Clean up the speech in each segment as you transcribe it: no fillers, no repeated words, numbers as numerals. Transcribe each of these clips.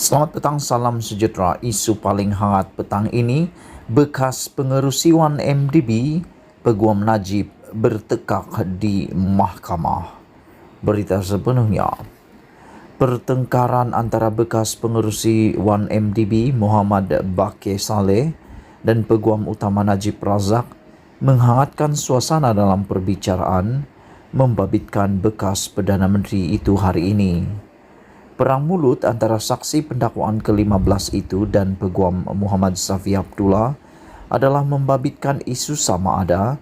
Selamat petang, salam sejahtera. Isu paling hangat petang ini, bekas pengerusi 1MDB, Peguam Najib bertekak di mahkamah. Berita sepenuhnya. Pertengkaran antara bekas pengerusi 1MDB Muhammad Baqir Saleh dan Peguam Utama Najib Razak menghangatkan suasana dalam perbicaraan, membabitkan bekas Perdana Menteri itu hari ini. Perang mulut antara saksi pendakwaan ke-15 itu dan Peguam Muhammad Safi Abdullah adalah membabitkan isu sama ada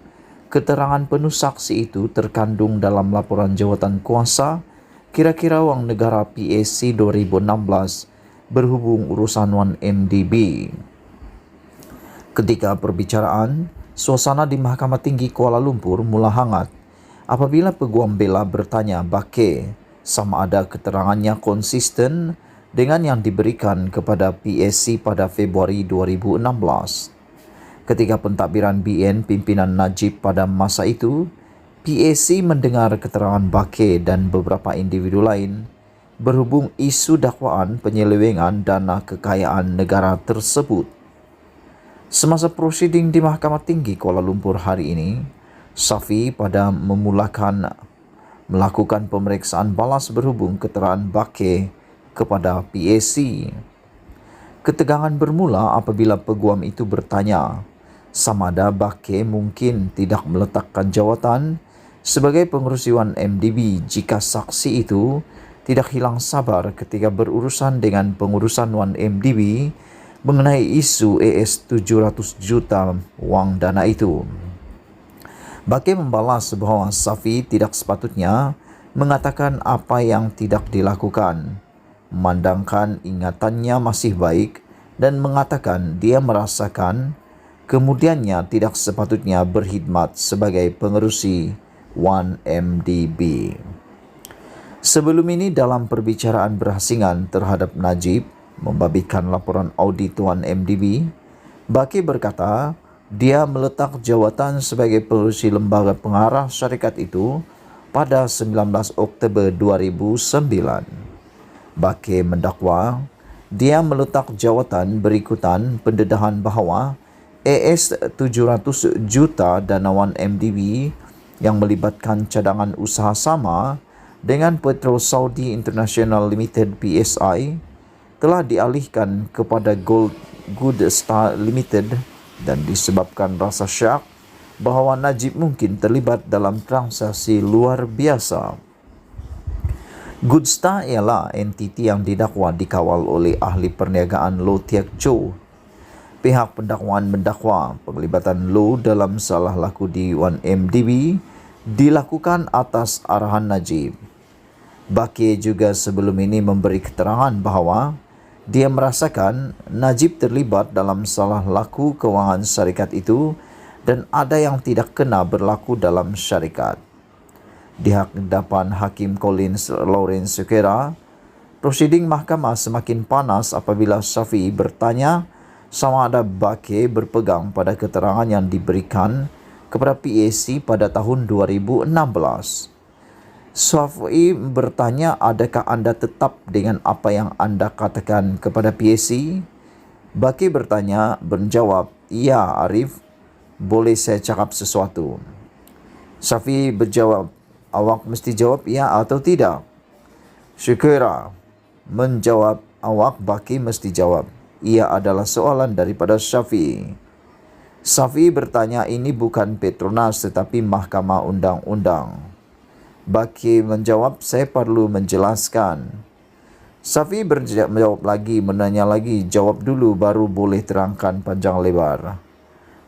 keterangan penuh saksi itu terkandung dalam laporan jawatan kuasa kira-kira wang negara PAC 2016 berhubung urusan 1MDB. Ketika perbicaraan, suasana di Mahkamah Tinggi Kuala Lumpur mula hangat apabila Peguam bela bertanya Baqir sama ada keterangannya konsisten dengan yang diberikan kepada PAC pada Februari 2016. Ketika pentadbiran BN pimpinan Najib pada masa itu, PAC mendengar keterangan Baqir dan beberapa individu lain berhubung isu dakwaan penyelewengan dana kekayaan negara tersebut. Semasa prosiding di Mahkamah Tinggi Kuala Lumpur hari ini, Safi pada melakukan pemeriksaan balas berhubung keterangan Baqir kepada PAC. Ketegangan bermula apabila peguam itu bertanya sama ada Baqir mungkin tidak meletakkan jawatan sebagai pengerusi 1MDB jika saksi itu tidak hilang sabar ketika berurusan dengan pengurusan 1MDB mengenai isu AS 700 juta wang dana itu. Baqir membalas bahawa Safi tidak sepatutnya mengatakan apa yang tidak dilakukan, memandangkan ingatannya masih baik dan mengatakan dia merasakan kemudiannya tidak sepatutnya berkhidmat sebagai pengerusi 1MDB. Sebelum ini dalam perbicaraan berasingan terhadap Najib membabitkan laporan audit 1MDB, Baqir berkata dia meletak jawatan sebagai pengerusi lembaga pengarah syarikat itu pada 19 Oktober 2009. Baqir mendakwa dia meletak jawatan berikutan pendedahan bahawa AS 700 juta dana 1MDB yang melibatkan cadangan usaha sama dengan Petrol Saudi International Limited PSI telah dialihkan kepada Good Star Limited dan disebabkan rasa syak bahawa Najib mungkin terlibat dalam transaksi luar biasa. Good Star ialah entiti yang didakwa dikawal oleh ahli perniagaan Low Tiak Chow. Pihak pendakwaan mendakwa penglibatan Low dalam salah laku di 1MDB dilakukan atas arahan Najib. Baqir juga sebelum ini memberi keterangan bahawa dia merasakan Najib terlibat dalam salah laku kewangan syarikat itu dan ada yang tidak kena berlaku dalam syarikat. Di hadapan Hakim Collins Lawrence Sukera, prosiding mahkamah semakin panas apabila Safi bertanya sama ada Baqir berpegang pada keterangan yang diberikan kepada PAC pada tahun 2016. Safi bertanya, adakah anda tetap dengan apa yang anda katakan kepada PAC? Baqir menjawab, ya Arif, boleh saya cakap sesuatu? Safi berjawab, awak mesti jawab ya atau tidak. Syukura menjawab, awak Baqir mesti jawab. Ia adalah soalan daripada Safi. Safi bertanya, ini bukan Petronas tetapi Mahkamah Undang-Undang. Baqir menjawab, saya perlu menjelaskan. Safi menjawab lagi, menanya lagi, jawab dulu baru boleh terangkan panjang lebar.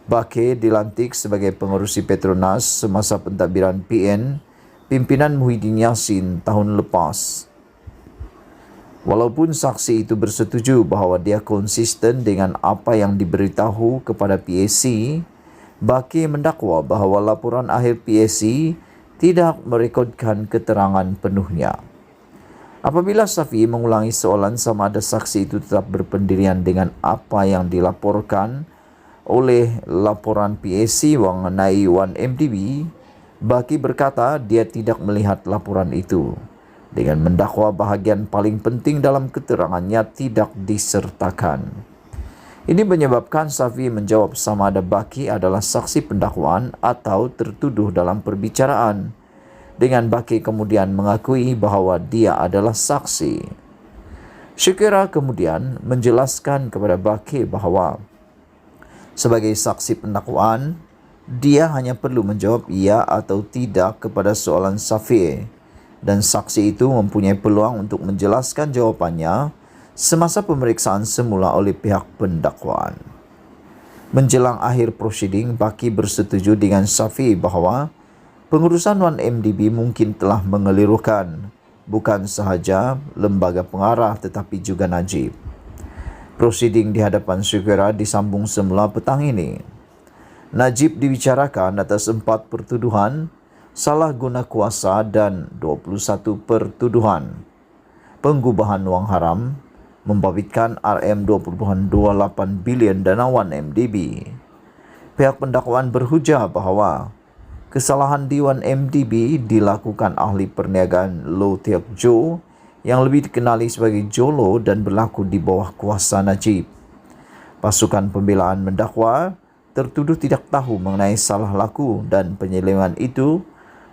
Baqir dilantik sebagai pengerusi Petronas semasa pentadbiran PN pimpinan Muhyiddin Yassin tahun lepas. Walaupun saksi itu bersetuju bahawa dia konsisten dengan apa yang diberitahu kepada PAC, Baqir mendakwa bahawa laporan akhir PAC tidak merekodkan keterangan penuhnya. Apabila Safi mengulangi soalan sama ada saksi itu tetap berpendirian dengan apa yang dilaporkan oleh laporan PAC mengenai 1MDB, Baqir berkata dia tidak melihat laporan itu. dengan mendakwa bahagian paling penting dalam keterangannya tidak disertakan. Ini menyebabkan Safi menjawab sama ada Baki adalah saksi pendakwaan atau tertuduh dalam perbicaraan, dengan Baki kemudian mengakui bahawa dia adalah saksi. Syukira kemudian menjelaskan kepada Baki bahawa sebagai saksi pendakwaan, dia hanya perlu menjawab ya atau tidak kepada soalan Safi, dan saksi itu mempunyai peluang untuk menjelaskan jawapannya semasa pemeriksaan semula oleh pihak pendakwaan. Menjelang akhir prosiding, Baki bersetuju dengan Safi bahawa pengurusan 1MDB mungkin telah mengelirukan bukan sahaja lembaga pengarah tetapi juga Najib. Prosiding di hadapan Syukira disambung semula petang ini. Najib dibicarakan atas 4 pertuduhan, salah guna kuasa dan 21 pertuduhan penggubahan wang haram, membabitkan RM2.28 bilion dana 1MDB. Pihak pendakwaan berhujah bahawa kesalahan di 1MDB dilakukan ahli perniagaan Low Teok Jo yang lebih dikenali sebagai Jolo dan berlaku di bawah kuasa Najib. Pasukan pembelaan mendakwa tertuduh tidak tahu mengenai salah laku dan penyelewengan itu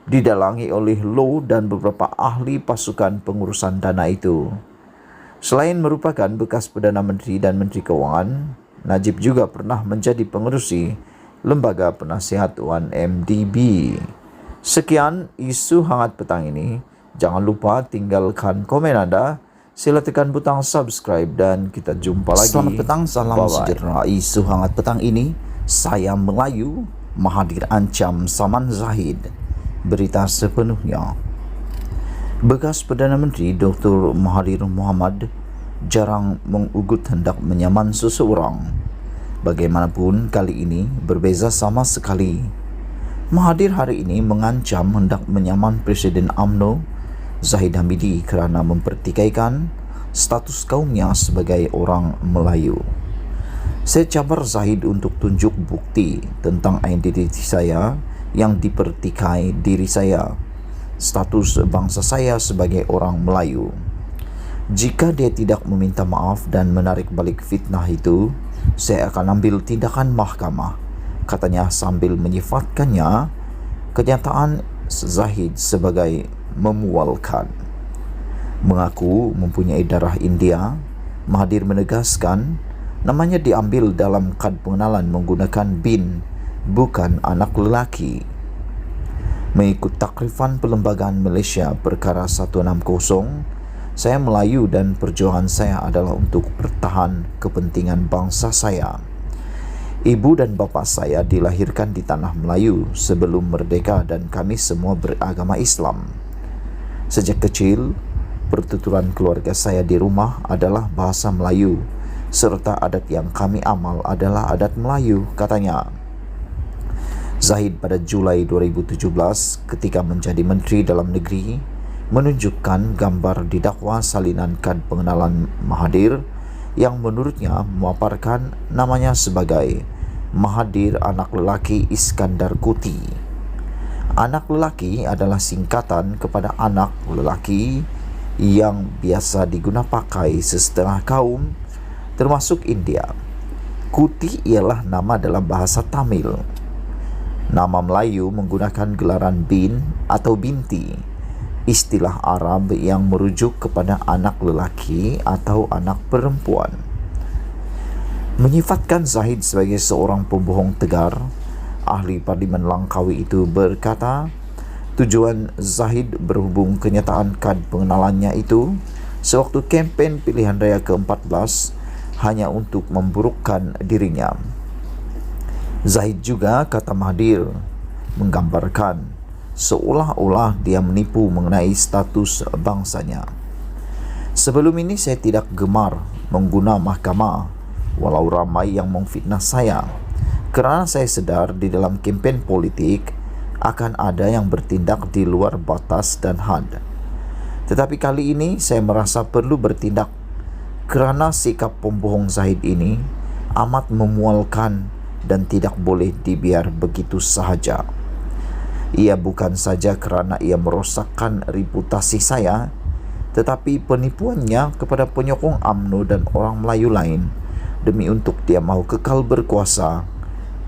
didalangi oleh Low dan beberapa ahli pasukan pengurusan dana itu. Selain merupakan bekas Perdana Menteri dan Menteri Keuangan, Najib juga pernah menjadi pengerusi Lembaga Penasihat 1MDB. Sekian isu hangat petang ini. Jangan lupa tinggalkan komen Anda. Sila tekan butang subscribe dan kita jumpa lagi. Selamat petang, salam sejahtera. Isu hangat petang ini, saya Melayu, Mahathir ancam Saman Zahid. Berita sepenuhnya. Bekas Perdana Menteri Dr. Mahathir Mohamad jarang mengugut hendak menyaman seseorang. Bagaimanapun kali ini berbeza sama sekali. Mahathir hari ini mengancam hendak menyaman Presiden UMNO Zahid Hamidi kerana mempertikaikan status kaumnya sebagai orang Melayu. Saya cabar Zahid untuk tunjuk bukti tentang identiti saya yang dipertikai diri saya, status bangsa saya sebagai orang Melayu. Jika dia tidak meminta maaf dan menarik balik fitnah itu, saya akan ambil tindakan mahkamah, katanya sambil menyifatkannya kenyataan Zahid sebagai memualkan. Mengaku mempunyai darah India, Mahathir menegaskan namanya diambil dalam kad pengenalan menggunakan bin, bukan anak lelaki. Mengikut takrifan Perlembagaan Malaysia Perkara 160, saya Melayu dan perjuangan saya adalah untuk bertahan kepentingan bangsa saya. Ibu dan bapa saya dilahirkan di tanah Melayu sebelum merdeka dan kami semua beragama Islam. Sejak kecil, pertuturan keluarga saya di rumah adalah bahasa Melayu, serta adat yang kami amal adalah adat Melayu, katanya. Zahid pada Julai 2017 ketika menjadi Menteri Dalam Negeri menunjukkan gambar didakwa salinan kad pengenalan Mahathir yang menurutnya memaparkan namanya sebagai Mahathir anak lelaki Iskandar Kuti. Anak lelaki adalah singkatan kepada anak lelaki yang biasa diguna pakai sesetengah kaum termasuk India. Kuti ialah nama dalam bahasa Tamil. Nama Melayu menggunakan gelaran bin atau binti, istilah Arab yang merujuk kepada anak lelaki atau anak perempuan. Menyifatkan Zahid sebagai seorang pembohong tegar, ahli Parlimen Langkawi itu berkata, tujuan Zahid berhubung kenyataan kad pengenalannya itu sewaktu kempen pilihan raya ke-14 hanya untuk memburukkan dirinya. Zahid juga, kata Mahathir, menggambarkan seolah-olah dia menipu mengenai status bangsanya. Sebelum ini saya tidak gemar mengguna mahkamah walau ramai yang memfitnah saya, kerana saya sedar di dalam kempen politik akan ada yang bertindak di luar batas dan had. Tetapi kali ini saya merasa perlu bertindak kerana sikap pembohong Zahid ini amat memualkan dan tidak boleh dibiar begitu sahaja. Ia bukan saja kerana ia merosakkan reputasi saya, Tetapi penipuannya kepada penyokong UMNO dan orang Melayu lain demi untuk dia mahu kekal berkuasa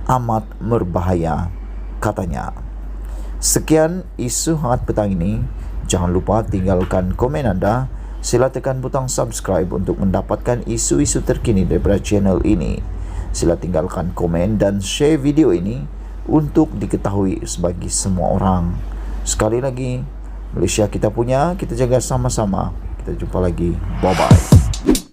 amat berbahaya, katanya. Sekian isu hangat petang ini. Jangan lupa tinggalkan komen anda. Sila tekan butang subscribe untuk mendapatkan isu-isu terkini daripada channel ini. Sila tinggalkan komen dan share video ini untuk diketahui bagi semua orang. Sekali lagi, Malaysia kita punya, kita jaga sama-sama. Kita jumpa lagi. Bye-bye.